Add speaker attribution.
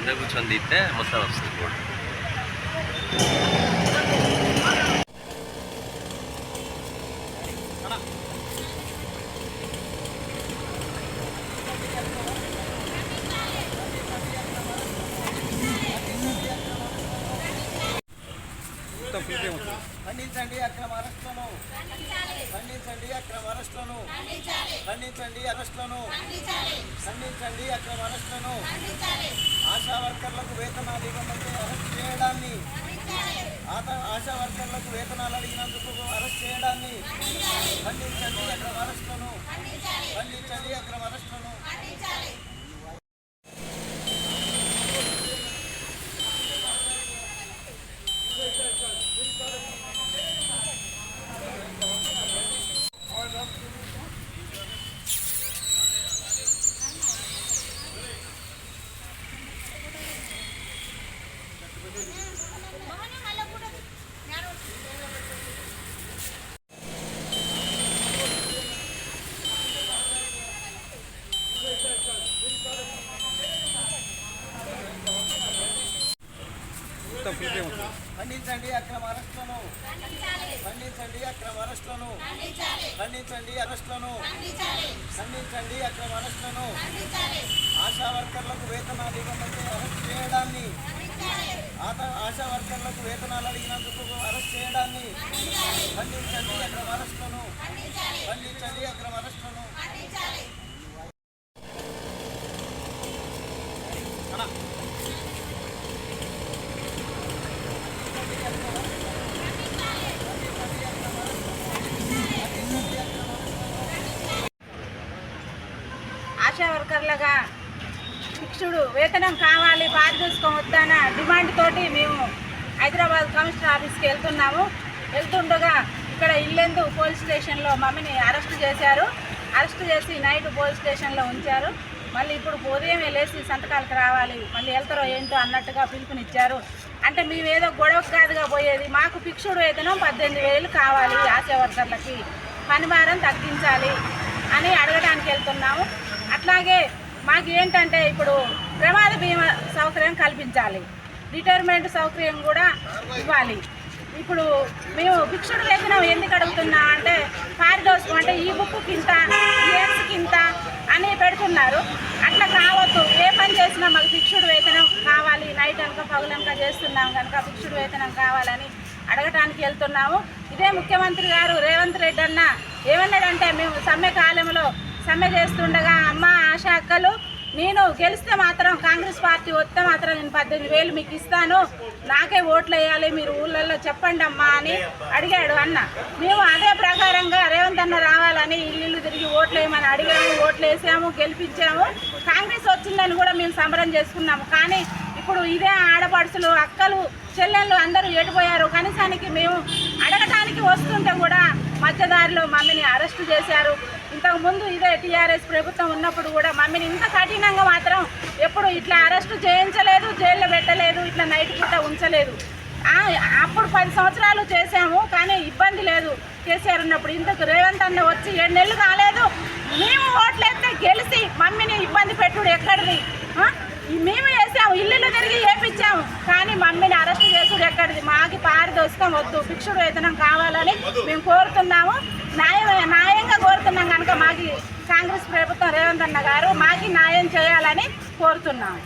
Speaker 1: కింద కూర్చొని తీస్తే మొత్తం వస్తుంది కూడా.
Speaker 2: ఖండించండి అక్రమ అరెస్టులను, ఖండించండి అక్రమ అరెస్టులను, ఖండించండి అరెస్టులను, ఖండించండి అక్రమ అరెస్టులను, ఆశా వర్కర్లకు వేతనాలు ఇవ్వమంటే అరెస్ట్ చేయడాన్ని, ఆశా వర్కర్లకు వేతనాలు అడిగినందుకు అరెస్ట్ చేయడాన్ని ఖండించండి అక్రమ అరెస్టులను, ఖండించండి అక్రమ అరెస్టులను. ఖండించండి అక్రమ అరెస్టులను, ఖండించండి అక్రమ అరెస్టులను, ఖండించండి అరెస్టులను, ఖండించండి అక్రమ అరెస్టులను, ఆశా వర్కర్లకు వేతనాలు ఇవ్వమంటే అరెస్ట్ చేయడాన్ని, ఆశా వర్కర్లకు వేతనాలు అడిగినందుకు అరెస్ట్ చేయడాన్ని ఖండించండి అక్రమ అరెస్టులను, ఖండించండి అక్రమ అరెస్టులను.
Speaker 3: ఆశా వర్కర్లుగా శిక్షుడు వేతనం కావాలి, పారితోషికం వద్దన్న డిమాండ్ తోటి మేము హైదరాబాద్ కమిషనర్ ఆఫీస్కి వెళ్తుండగా ఇక్కడ ఇల్లెందు పోలీస్ స్టేషన్లో మమ్మీని అరెస్ట్ చేశారు. అరెస్ట్ చేసి నైట్ పోలీస్ స్టేషన్లో ఉంచారు. మళ్ళీ ఇప్పుడు ఉదయమే లేచి సంతకాలకు రావాలి, మళ్ళీ వెళ్తారో ఏంటో అన్నట్టుగా పిలుపునిచ్చారు. అంటే మేము ఏదో గొడవకు కాదుగా పోయేది, మాకు ఫిక్స్డ్ వేతనం 18,000 కావాలి, ఆశా వర్కర్లకి పనిభారం తగ్గించాలి అని అడగడానికి వెళ్తున్నాము. అట్లాగే మాకు ఏంటంటే ఇప్పుడు ప్రమాద బీమా సౌకర్యం కల్పించాలి, రిటైర్మెంట్ సౌకర్యం కూడా ఇవ్వాలి. ఇప్పుడు మేము ఫిక్స్డ్ వేతనం ఎందుకు అడుగుతున్నా అంటే పారితోషికం అంటే ఈ బుక్కి ఇంత, ఇయర్స్కి ఇంత అని పెడుతున్నారు. అట్లా కావద్దు, ఏ పని చేసినా మాకు ఫిక్స్డ్ వేతనం కావాలి, నైట్ అనక పగులనక చేస్తున్నాం కనుక ఫిక్స్డ్ వేతనం కావాలని అడగటానికి వెళ్తున్నాము. ఇదే ముఖ్యమంత్రి గారు రేవంత్ రెడ్డి అన్న ఏమన్నాడంటే మేము సమ్మె కాలంలో సమ్మె చేస్తుండగా అమ్మ ఆశా అక్కలు నేను గెలిస్తే మాత్రం కాంగ్రెస్ పార్టీ వస్తే మాత్రం నేను 18,000 మీకు ఇస్తాను, నాకే ఓట్లు వేయాలి, మీరు ఊళ్ళల్లో చెప్పండి అమ్మా అని అడిగాడు అన్న. మేము అదే ప్రకారంగా రేవంత్ అన్న రావాలని ఇల్లు తిరిగి ఓట్లు వేయమని అడిగాము, ఓట్లు వేసాము, గెలిపించాము. కాంగ్రెస్ వచ్చిందని కూడా మేము సంబరం చేసుకున్నాము. కానీ ఇప్పుడు ఇదే ఆడపడుచులు అక్కలు చెల్లెళ్ళు అందరూ ఏడిపోయారు. కనీసానికి మేము అడగటానికి వస్తుంటే కూడా మధ్యదారిలో మమ్మీని అరెస్టు చేశారు. ఇంతకుముందు ఇదే టీఆర్ఎస్ ప్రభుత్వం ఉన్నప్పుడు కూడా మమ్మీని ఇంత కఠినంగా మాత్రం ఎప్పుడు ఇట్లా అరెస్టు చేయించలేదు, జైల్లో పెట్టలేదు, ఇట్లా నైట్ పూట ఉంచలేదు. అప్పుడు 10 సంవత్సరాలు చేశాము కానీ ఇబ్బంది లేదు కేసీఆర్ ఉన్నప్పుడు. ఇంతకు రేవంత్ అన్న వచ్చి 7 నెలలు కాలేదు, మేము ఓట్లేస్తే గెలిచి మమ్మీని ఇబ్బంది పెట్టుడు ఎక్కడిది? మేము వేసాము, ఇల్లు తిరిగి వేపించాము, కానీ మమ్మీని అరెస్ట్ చేసుడు ఎక్కడిది? మాకు పారితోషికం వద్దు, ఫిక్స్డ్ వేతనం కావాలని మేము కోరుతున్నాము. న్యాయంగా కోరుతున్నాం కనుక మాకు కాంగ్రెస్ ప్రభుత్వం రేవంత్ అన్న గారు మాకు న్యాయం చేయాలని కోరుతున్నాము.